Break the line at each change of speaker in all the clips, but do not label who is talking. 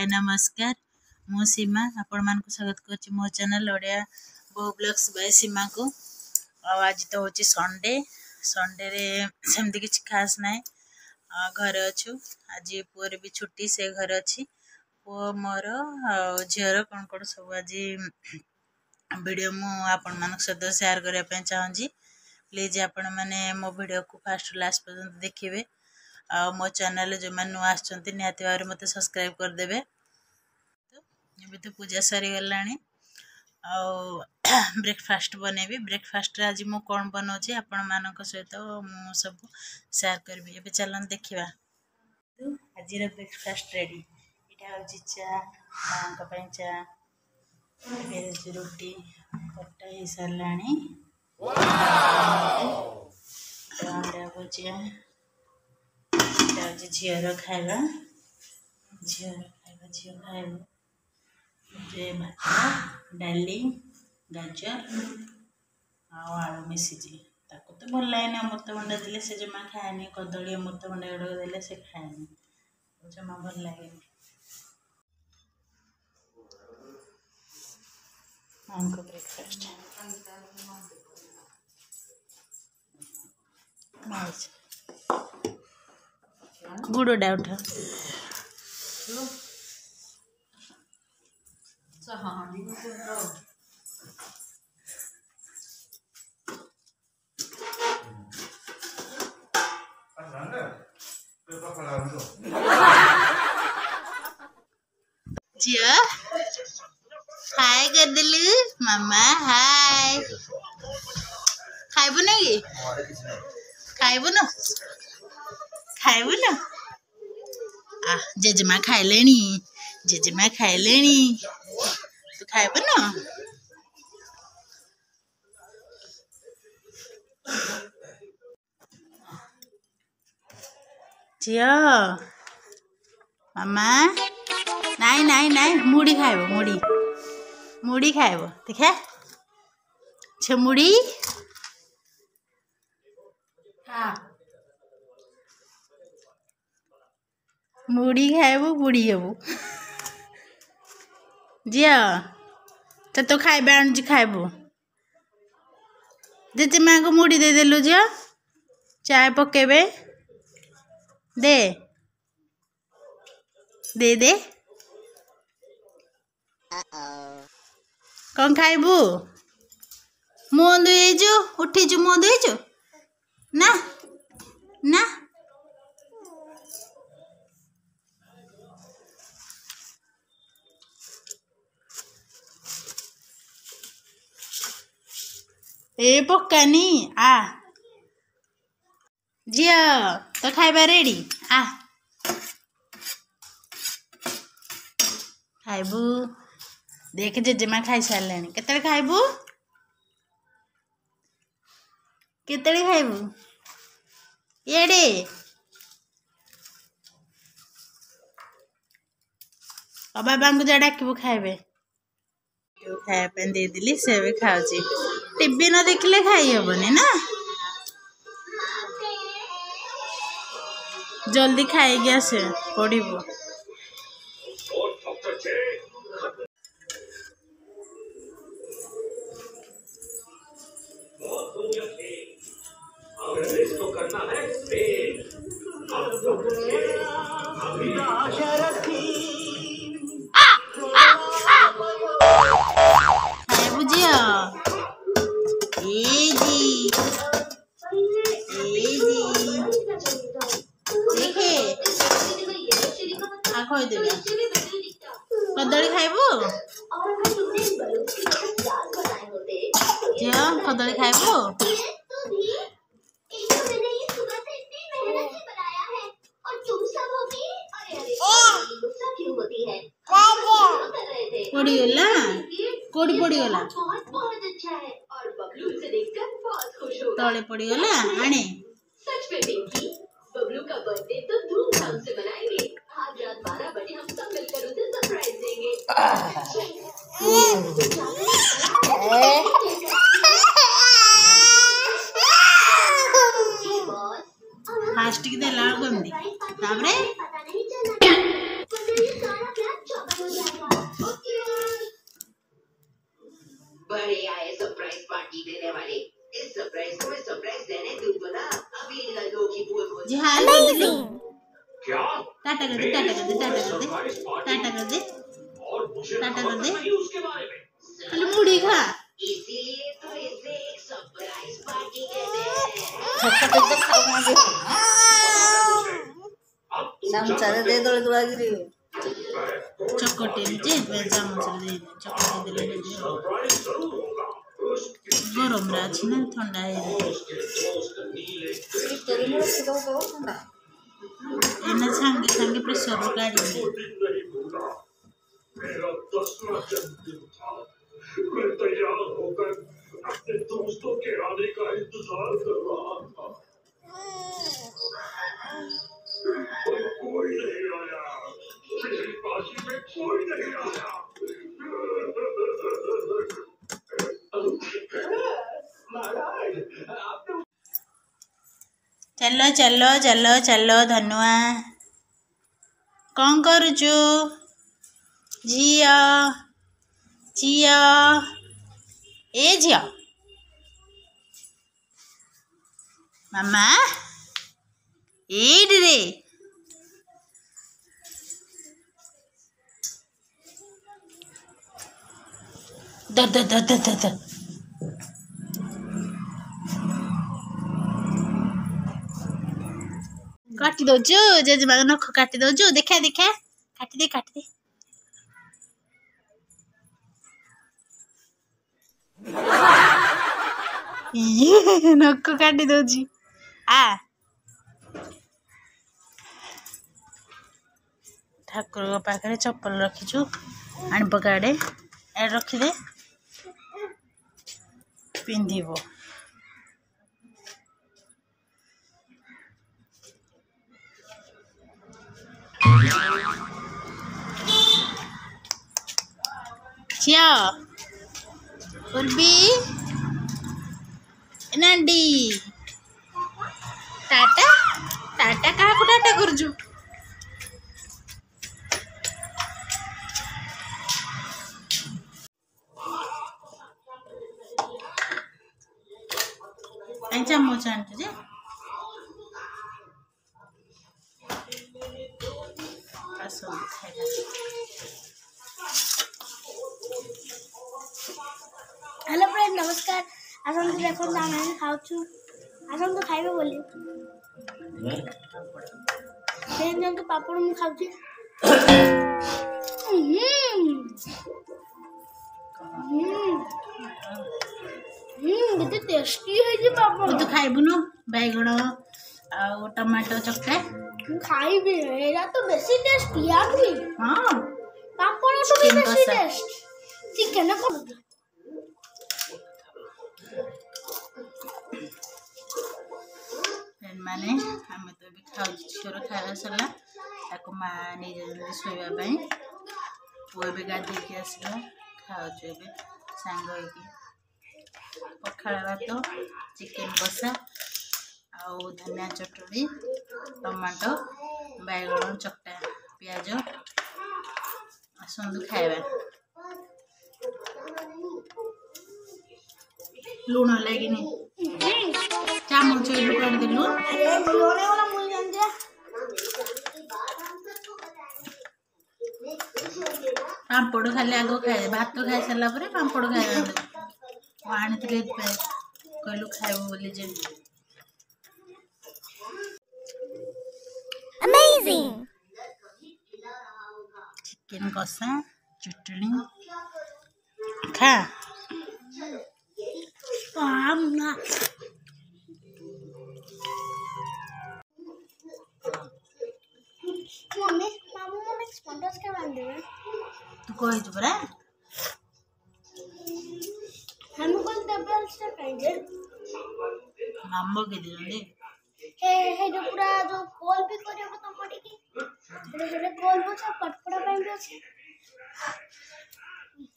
हाय नमस्कार मु सीमा आपण मान को स्वागत करछि मो चैनल ओडिया बो ब्लॉग्स बाय सीमा को। आज तो होछि संडे रे सेमती किछ खास नाय घर अछु। आज पुअर भी छुट्टी से घर अछि पु मोर झियर कोन कोन सब आज वीडियो मु आपण मान सहित शेयर करिया पे चाहूँगी। प्लीज आपण माने मो वीडियो को फास्ट लास्ट पर्यंत देखिए। मो चैनल जो मैंने नुआ आछंती निहाती भाव मत सब्सक्राइब कर देबे। तो पूजा सरी गलानी ब्रेकफास्ट बनेबी। ब्रेकफास्ट आज मु कौन बनाऊँ आपण मानक सहित मु सब शेयर करबी। एबे चलन देखिबा। तो आज ब्रेकफास्ट रेडी इटा होची चा मांक पई चा एबे रोटी कटा ही सरलानी वाओ अंडा भुजिया झीर खाइबा झीर खाइबा डाली गाजर आलू मिसिजी ताको तो भल लगे अमृतभंडा देले से जमा खाएनी कदली अमृतभंडा गुड़ देले से खाएनी जमा भल लगे। हमको ब्रेकफास्ट नाइस गुड डाउट जिया हाय कर दिलु मामा हाय खाइबु नहीं खाइबु न आ जेजेमा खाइलेनी तू खाइबु न जिया मामा नाई मुड़ी खाइबो देखा छे मुड़ी मुड़ी खाइबो बुढ़ी हेबू जिया तो खाइबा आनुची खाइबू जेजे माँ को मुड़ी दे देलु जिया चाय पकेबे दे दे दे कौन खाइबू मुँह धोइजु उठीजु मुँह धोइजु ना ना ए पकानी आ जिया तो खाइबा रेडी आ खाइबू देख जेजेमा खाई सारे केते खाइबू केते खाइबू येडे बाबा को जा डाकबू खाइबे खाया दे दिली से भी खाऊची टीवी न देखले खाई हेबनी ना जल्दी खाई आसे पड़बू कदली खाइबू कदली खाइबू पड़ीगला कोड़ी पड़ीगला तले पड़ीगला आने बबलू का बर्थडे तो धूमधाम से मनाएंगे। आज रात 12 बजे हम सब मिलकर उसे सरप्राइज देंगे। फास्ट की दे लाड़ गंदी ताबरे
पार्टी देने वाले। इस सरप्राइज को मैं सरप्राइज देने दूं तो ना अभी इन लड़कों की पोल खोल।
जी हाँ हेलो
क्या
टाटा कर दे टाटा कर दे टाटा कर दे टाटा कर दे
और मुझे
टाटा कर दे
उसके बारे में
खाली मुड़ी खा
इसीलिए तो इसे एक सरप्राइज पार्टी कहते हैं।
छटपट एकदम खाऊंगा भी संसार दे दो दुआ गिरी
चकोटे नीचे चामच दे चकोटे देले गरम रा अछि ना ठंडा है
तेरे में रख दो ठंडा
एना संगे संगे प्रेशर रो गाड़ी
मेरा 10वां जन्मदिन था। मैं तैयार होकर अपने दोस्तों के आने का इंतजार कर रहा था, पर कोई नहीं आया। मेरी पार्टी में कोई नहीं आया।
चलो चलो चलो चलो धनुआ कौन करुचु झिया झिया ए झिया मामा एड रे the the the the the the काटी दौचु जेजेमा नख काटी दौचु देखा देखा काटी दे ये नख काटी दौची आ ठाकुर पाखे चप्पल रखीचु आण पकाड़े ए रखिदे पिंधिबो चिया उर्बी नंडी टाटा टाटा कहा को टाटा करजु अच्छा मोचान तुझे असो खाएगा
हेलो फ्रेंड नमस्कार आसन देखो दाना खाऊ आसन तो खाइबे बोली फ्रेंड जन तो पापड़ मु खाऊ कितने टेस्टी है जी पापड़
तू खाइबुनु बैगण आ टमाटो चक्का
खाइबे एरा तो बेसी टेस्टी यार भी
हां
पापड़ तो
चिकन
बेसी
कसा।
टेस्ट चिकन को
माने हमें तो भी खाऊ छोर खावा सरला ताको मा नहीं जल्दी सोइबा पई पुए भी गाधे के आसला खाऊ एबे सांग होइकी पखाड़ भात चिकन कषा आउ धनिया चटनी टमाटो बैगण चकटा प्याज आसतु खाइबा लुण लगिनी चामच कर देलु
अरे लोने वाला मुझे जान दिया
पापड़ खाली आग खाए भात खाई सारा पर पापड़ खाए आनी कहलु खाइबू बोली जे चिकन कषा चटनी खा
मम्मी मामू मम्मी स्पॉन्जस के बांध दे
तू कही छु परा
हम को डबल से खाएंगे
मामो के दिले
हे जो पूरा जो कॉल भी करियो तो पड़ी की हेडे कॉल बो छ पटपड़ा पे भी ଅଛି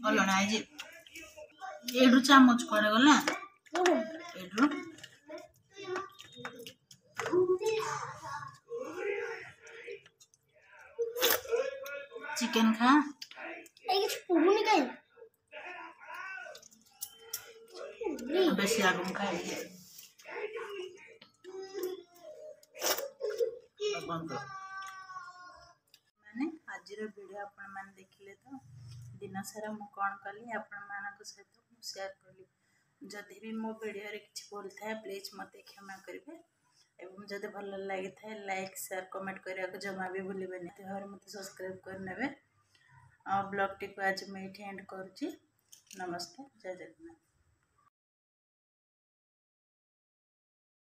बोलो ना जी एडू चामच करे गला एडू चिकन खा
এই কিছু পুরুনি কাই
बेसी आगम खाई माने आज वीडियो आपण मैंने देखिले तो दिन सारा मु कौन कली आपण मानक सहित शेयर कली जदि भी मो वीडियो रे किछि बोल थाए प्लीज मते क्षमा करिवे एवं जदि भल लगी थाए लाइक शेयर कमेंट करिया को जमा भी भूलिबेनी घर मते सब्सक्राइब कर नेबे आ ब्लॉग टी को आज मैं एंड करूची नमस्कार जय जगन्नाथ।